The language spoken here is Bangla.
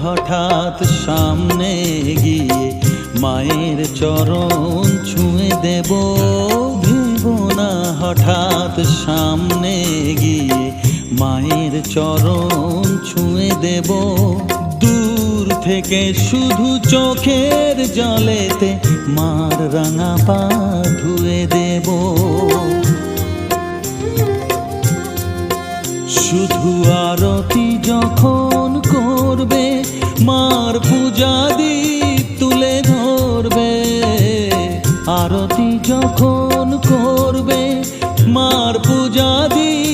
হঠাৎ সামনে গিয়ে মায়ের চরণ ছুঁয়ে দেব। ভেবো না হঠাৎ সামনে গিয়ে মায়ের চরণ ছুঁয়ে দেব। দূর থেকে শুধু চোখের জলেতে মার রাঙা পা ধুয়ে দেব। শুধু আরতি যখন করবে মার পূজা দীপ তুলে ধরবে। আরতি যখন করবে মার পূজা দীপ